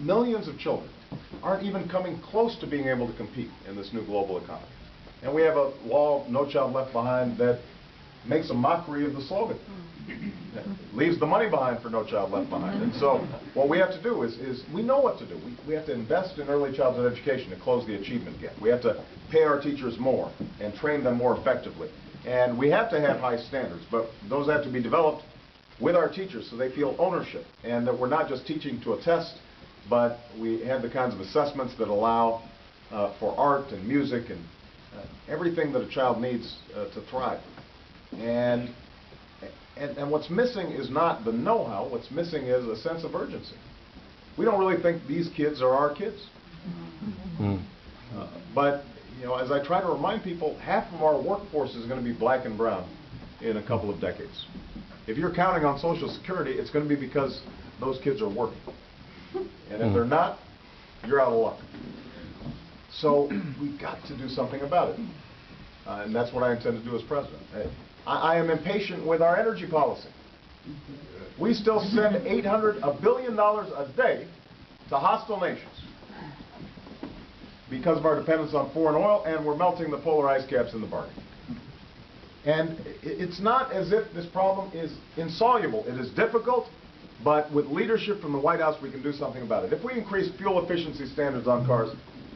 millions of children aren't even coming close to being able to compete in this new global economy. And we have a law, No Child Left Behind, that makes a mockery of the slogan. Leaves the money behind for No Child Left Behind. And so what we have to do is we know what to do. We have to invest in early childhood education to close the achievement gap. We have to pay our teachers more and train them more effectively. And we have to have high standards, but those have to be developed with our teachers so they feel ownership, and that we're not just teaching to a test, but we have the kinds of assessments that allow for art and music and everything that a child needs to thrive. And what's missing is not the know-how. What's missing is a sense of urgency. We don't really think these kids are our kids. But you know, as I try to remind people, half of our workforce is going to be black and brown in a couple of decades. If you're counting on Social Security, it's going to be because those kids are working. And if they're not, you're out of luck. So we've got to do something about it. And that's what I intend to do as president. I am impatient with our energy policy. We still send $1 billion a day to hostile nations because of our dependence on foreign oil, and we're melting the polar ice caps in the bargain. And it's not as if this problem is insoluble. It is difficult, but with leadership from the White House, we can do something about it. If we increase fuel efficiency standards on cars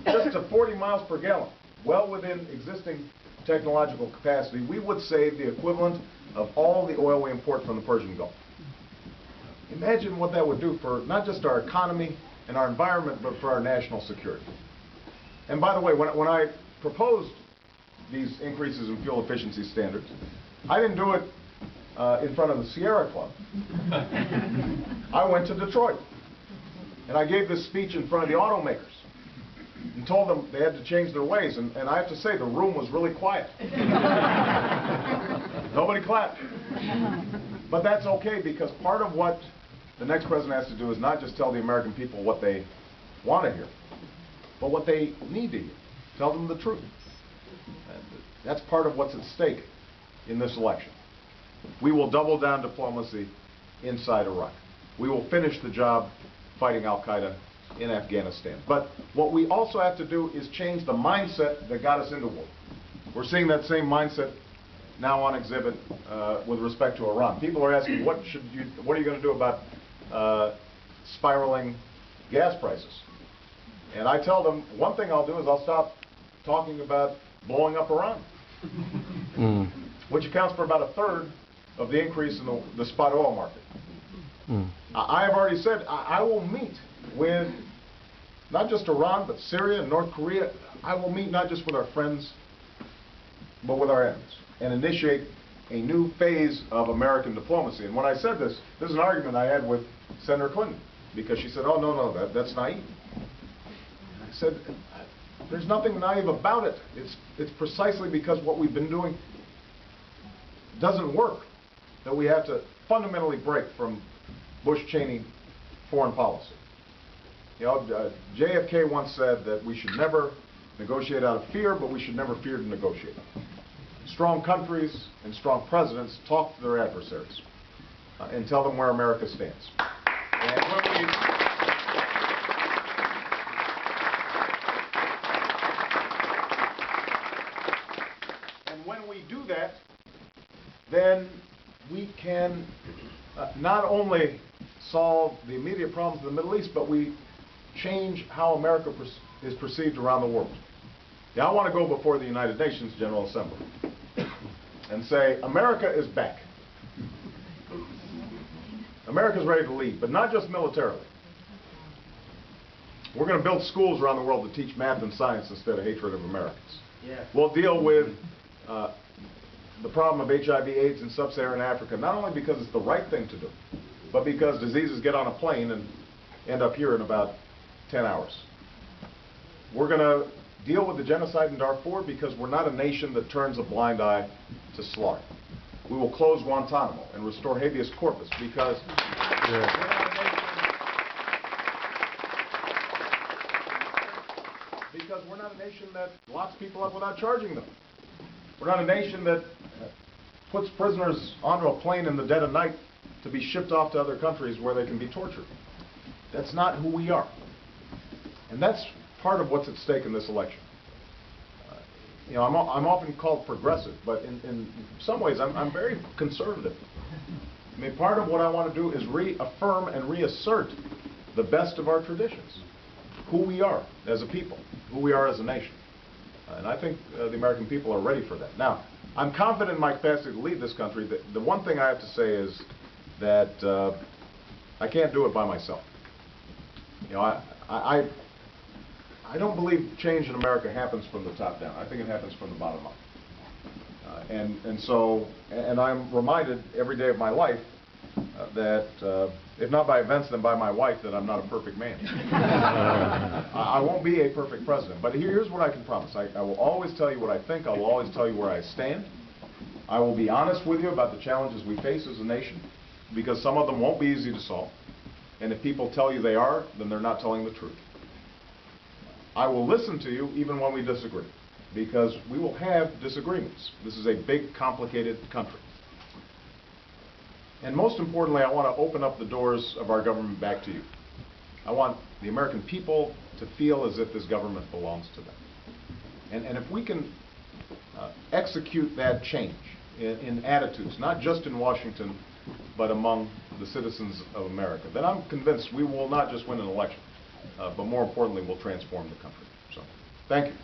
just to 40 miles per gallon, well within existing technological capacity, we would save the equivalent of all the oil we import from the Persian Gulf. Imagine what that would do for not just our economy and our environment, but for our national security. And by the way, when I proposed these increases in fuel efficiency standards, I didn't do it in front of the Sierra Club. I went to Detroit, and I gave this speech in front of the automakers and told them they had to change their ways. And I have to say, the room was really quiet. Nobody clapped. But that's okay, because part of what the next president has to do is not just tell the American people what they want to hear, but what they need to hear. Tell them the truth. And that's part of what's at stake in this election. We will double down diplomacy inside Iraq. We will finish the job fighting Al-Qaeda in Afghanistan. But what we also have to do is change the mindset that got us into war. We're seeing that same mindset now on exhibit with respect to Iran. People are asking, what are you going to do about spiraling gas prices? And I tell them, one thing I'll do is I'll stop talking about blowing up Iran, which accounts for about 1/3 of the increase in the spot oil market. I have already said I will meet with not just Iran, but Syria and North Korea. I will meet not just with our friends, but with our enemies, and initiate a new phase of American diplomacy. And when I said this is an argument I had with Senator Clinton, because she said, oh, no, that's naive. And I said, there's nothing naive about it. It's precisely because what we've been doing doesn't work that we have to fundamentally break from Bush-Cheney foreign policy. You know, JFK once said that we should never negotiate out of fear, but we should never fear to negotiate. Strong countries and strong presidents talk to their adversaries and tell them where America stands. And when we do that, then we can not only solve the immediate problems of the Middle East, but we change how America is perceived around the world. Now, I want to go before the United Nations General Assembly and say, America is back. America's ready to lead, but not just militarily. We're going to build schools around the world to teach math and science instead of hatred of Americans. Yeah. We'll deal with the problem of HIV/AIDS in sub-Saharan Africa, not only because it's the right thing to do, but because diseases get on a plane and end up here in about 10 hours. We're going to deal with the genocide in Darfur because we're not a nation that turns a blind eye to slaughter. We will close Guantanamo and restore habeas corpus because we're not a nation that locks people up without charging them. We're not a nation that puts prisoners onto a plane in the dead of night to be shipped off to other countries where they can be tortured. That's not who we are. And that's part of what's at stake in this election. You know, I'm often called progressive, but in some ways I'm very conservative. I mean, part of what I want to do is reaffirm and reassert the best of our traditions, who we are as a people, who we are as a nation. And I think the American people are ready for that. Now, I'm confident in my capacity to lead this country. The one thing I have to say is that I can't do it by myself. You know, I don't believe change in America happens from the top down. I think it happens from the bottom up. And I'm reminded every day of my life that, if not by events, then by my wife, that I'm not a perfect man. I won't be a perfect president, but here's what I can promise. I will always tell you what I think. I will always tell you where I stand. I will be honest with you about the challenges we face as a nation, because some of them won't be easy to solve. And if people tell you they are, then they're not telling the truth. I will listen to you even when we disagree, because we will have disagreements. This is a big, complicated country. And most importantly, I want to open up the doors of our government back to you. I want the American people to feel as if this government belongs to them. And if we can execute that change in attitudes, not just in Washington, but among the citizens of America, then I'm convinced we will not just win an election, but more importantly, we'll transform the country. So, thank you.